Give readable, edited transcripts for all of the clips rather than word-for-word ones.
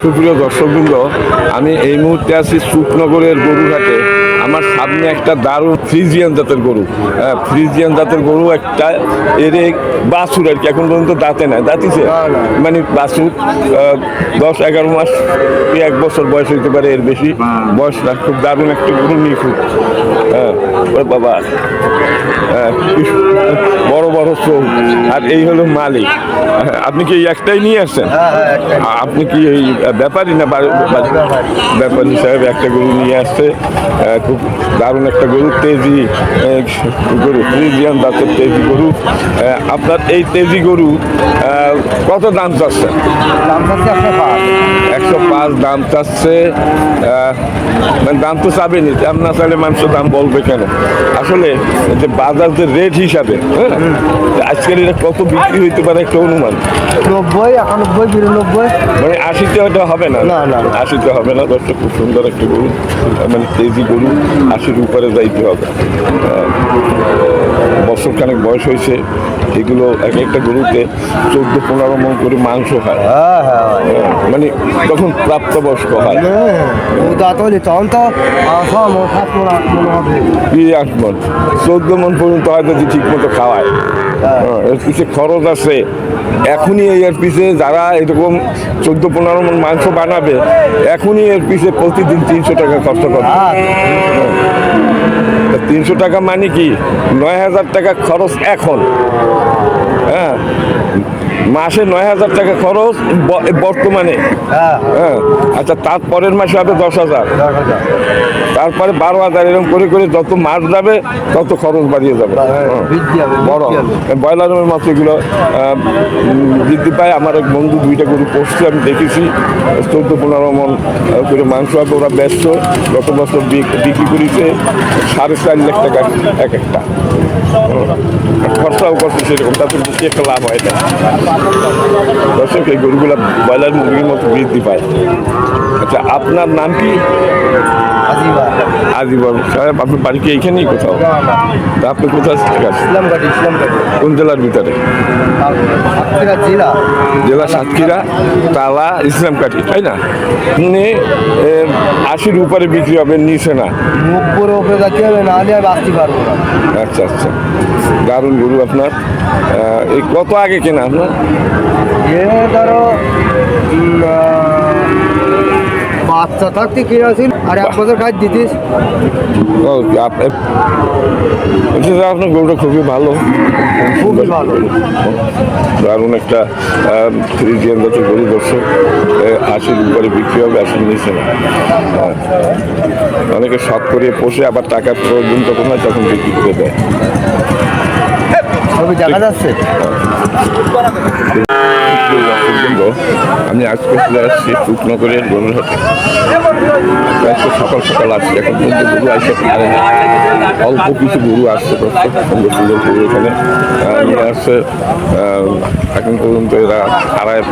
সুপ্রিয় দর্শকবৃন্দ, আমি এই মুহূর্তে আছি সুখনগরের গরুঘাটে। আমার সামনে একটা দারুণ ফ্রিজিয়ান জাতের গরু, ফ্রিজিয়ান জাতের গরু একটা এর বাছুর আর কি, এখন পর্যন্ত দাঁতে নাই, দাঁতিছে মানে বাছুর 10-11 মাস কি 1 বছর বয়স হইতে পারে, এর বেশি বয়স না। খুব দারুণ একটা গরু, নিখুঁত। বাবা, বড় বড় চোখ, আর এই হলো মালিক। আপনি কি এই একটাই নিয়ে আসছেন? আপনি কি এই ব্যাপারী না ব্যাপারী সাহেব একটা গরু নিয়ে আসছে? খুব দারুণ একটা গরু, তেজি গরু, ফ্রিজিয়ান জাতের তেজি গরু। আপনার এই তেজি গরু কত দাম চাচ্ছেন? 105 দাম চাচ্ছে। মানে দাম তো চাবেনি, দাম না চাইলে মানুষ দাম বলবে কেন? আসলে যে বাজার যে রেট হিসাবে, আজকের এটা কত বিক্রি হইতে পারে একটা অনুমান? 90, 91, 92। মানে 80তে হয়তো হবে না, না। 80তে হবে না। দশটা খুব সুন্দর একটা গরু, মানে তেজি গরু, 80-র উপরে যাইতে হবে। বছরখানেক বয়স হয়েছে। এগুলো এক একটা গরুতে 14-15 মণ করে মাংস খায়, মানে তখন প্রাপ্তবয়স্ক হয়। তখন তো 6 মণ, 7 মণ, 8 মণ হবে। 8 মণ, 14 মণ পর্যন্ত হয় যদি ঠিক মতো খাওয়ায়। এর পিছিয়ে খরচ আছে। এখনই এর পিছিয়ে যারা এরকম 14-15 মণ মাংস বানাবে, এখনই এর পিছিয়ে প্রতিদিন 300 টাকা খরচ করবে। 300 টাকা মানে কি 9,000 টাকা খরচ এখন। মাসে 9,000 টাকা খরচ বর্তমানে। আচ্ছা, তারপরের মাসে হবে 10,000, তারপরে 12,000, এরকম করে করে যত মাস যাবে তত খরচ বাড়িয়ে যাবে। বড় ব্রয়লারের মতো এগুলো বৃদ্ধি পায়। আমার এক বন্ধু 2টা গরু পোষছে, আমি দেখেছি। 14-15 মণ করে মাংস হবে। ওরা ব্যস্ত, গত বছর বিক্রি করেছে 4.5 লাখ টাকা এক একটা। খরচাও করছে সেরকম, তাতে বেশি একটা লাভ হয় না। দর্শক, এই গরুগুলা ব্রয়লার মুরগির মতো বৃদ্ধি পায়। আচ্ছা, আপনার নাম কি? আজিবর সাহেব। আপনার বাড়ি কি এইখানেই কোথাও? তা আপনি কোথায় থেকে আসছেন? কোন জেলার ভিতরে? জেলা সাতক্ষীরা, তালা ইসলামকাঠি, তাই না? 80-র উপরে বিক্রি হবে, নিচে না? 90-র উপরে যাতে হবে, না হলে আমি আসতে পারবো না। আচ্ছা আচ্ছা, দারুণ গরু আপনার। এই কত আগে কেনা আপনার? ধরো বাচ্চা থাকতে কিনেছিল, আর 1 বছর কাজ দিতিস। আপনার গরুটা খুবই ভালো, খুবই ভালো, দারুণ একটা ফ্রিজিয়ান জাতের গরু। দর্শক, 80-র উপরে বিক্রি হবে, 80-র নিচে না। অনেকে শখ করে পোষে, আবার টাকার প্রয়োজন যখন হয় তখন বিক্রি করে দেয়। দেখা যাচ্ছে। আমি আজকে চলে আসছি সুখনগরের গরুরহাটে। সকাল সকাল আসছি, এখন পর্যন্ত গরু আসতে পারে না। অল্প কিছু গরু আসছে, সুন্দর সুন্দর গরু এখানে নিয়ে আসছে। এখন পর্যন্ত এরা খাড়ায়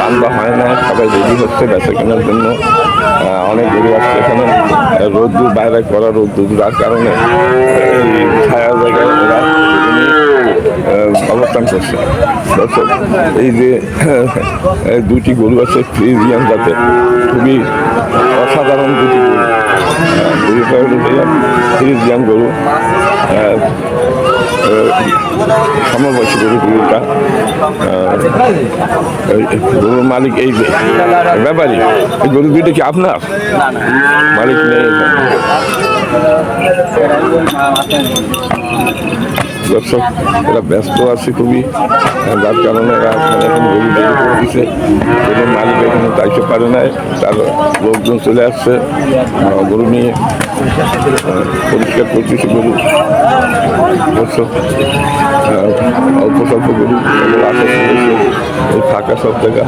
বান্ধা হয় না, সবাই রেডি হচ্ছে বেচা কেনার জন্য। অনেক গরু আসছে এখানে। রোদ্দুর বাইরে করা, রোদ্দুর যার কারণে এই ছায়া জায়গায় এরা অবস্থান করছে। দর্শক, এই যে 2টি গরু আছে ফ্রিজিয়ান জাতের, খুবই অসাধারণ 2টি গরু। গরুটা হলো ফ্রিজিয়ান গরু, সমবয়সী গরুটা। গরুর মালিক এই যে ব্যাপারী। এই গরু 2টা কি আপনার? মালিক নেই। দর্শক, এরা ব্যস্ত আছে খুবই, যার কারণে এরা এখন গরু বের করে দিচ্ছে। গরুর মালিক এখনো যাইতে পারে নাই, তার লোকজন চলে আসছে গরু নিয়ে, পরিষ্কার করতেছে গরু। দর্শক, অল্প স্বল্প গরু আসা শুনেছে এই ফাঁকা সব জায়গা।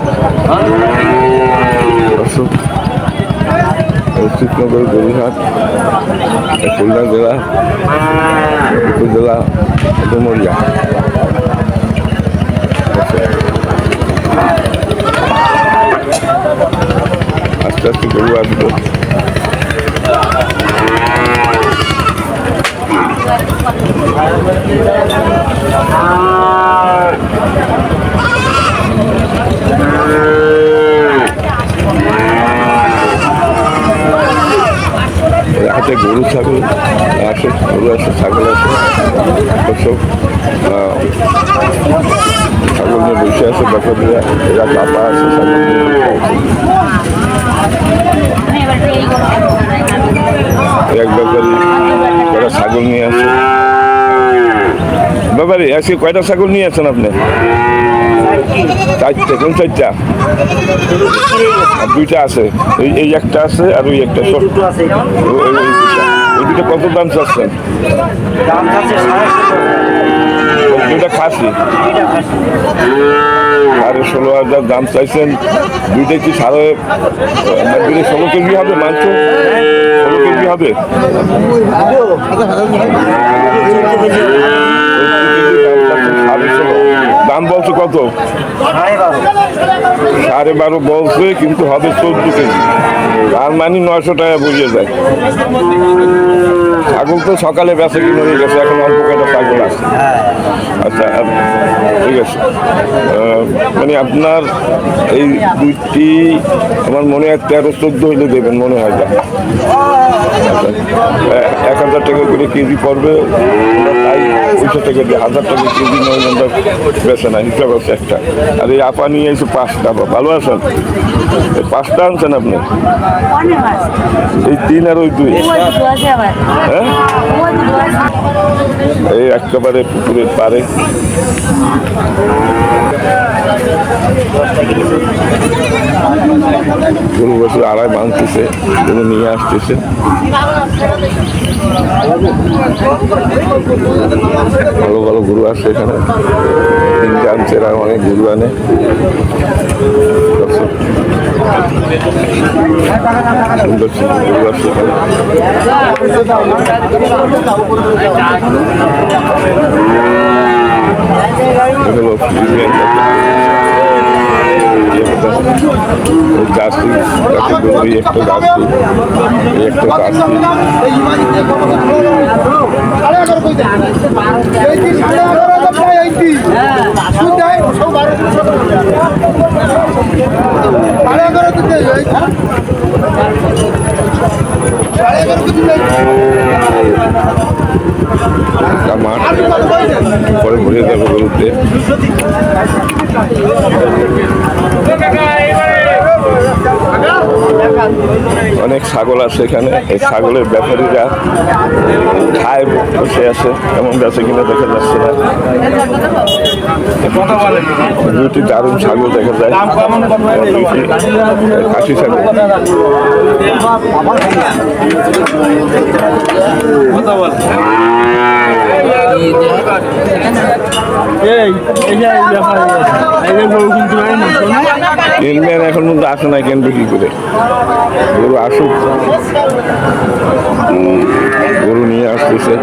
দর্শক, সুখনগর গরুরহাট, খুলনা জেলা, উপজেলা ডুমুরিয়া। আস্তে আস্তে গরু আসবো। হাটে গরু ছাগল আসে, গরু আসে, ছাগল আসে, সব ছাগল নিয়ে বসে আছে ব্যাপারীরা, এরা চাপা আছে ছাগল নিয়ে বসে আছে। এক ব্যাপারী কটা ছাগল নিয়ে আসে। ব্যাপারী আজকে কয়টা ছাগল নিয়ে আসেন আপনি? চারটে। কোন চারটা? আর দুইটা আছে, এই একটা আছে আর ওই একটা। ওই দুটো কত দাম চাচ্ছেন? দুইটা খাসি 16,000 দাম চাইছেন। দুইটা কি 16 কেজি হবে মাংস? 16 কেজি হবে? দাম বলছে কত? 12.5 বলছে, কিন্তু হবে 14 কেজি। তার মানে 900 টাকা বুঝিয়ে যায়। ছাগল তো সকালে বেচা কিনে হয়ে গেছে, এখন অল্প কয়টা ছাগল আছে। আচ্ছা ঠিক আছে, মানে আপনার এই দুইটি আমার মনে হয় 13-14 হইলে দেবেন মনে হয়। আচ্ছা 1,000 টাকা করে কেজি পড়বে, তাই 200 টাকা দিয়ে 1,000 টাকা কেজি নয় আমরা বেছে না, হিসাব আছে একটা। আর এই আপা নিয়ে এসে 5টা। ভালো আছেন? 5টা আনছেন আপনি? এই 3 আর ওই 2? হ্যাঁ, এই একেবারে পুকুরের পারে। গরু বছর আড়াই ভাঙতেছে, গরু নিয়ে আসতেছে। ভালো ভালো গরু আসছে এখানে, 3টে আনছে, এরা অনেক গরু আনে। সুন্দর সুন্দর গরু আসছে এখানে। জার্সি একটা জার্সি, একটা জার্সি। মাঠ পরে ঘুরে যাবো গরুতে। অনেক ছাগল আছে এখানে, এই ছাগলের ব্যাপারীরা খায় বসে আছে, এমন বেঁচে কিনা দেখা যাচ্ছে না। দুটি দারুণ ছাগল দেখা যায়, দুইটি খাসি ছাগল। কিনবেন এখন পর্যন্ত আসে না, কেন বিক্রি করে? গরু আসুক, গরু নিয়ে আসতেছে।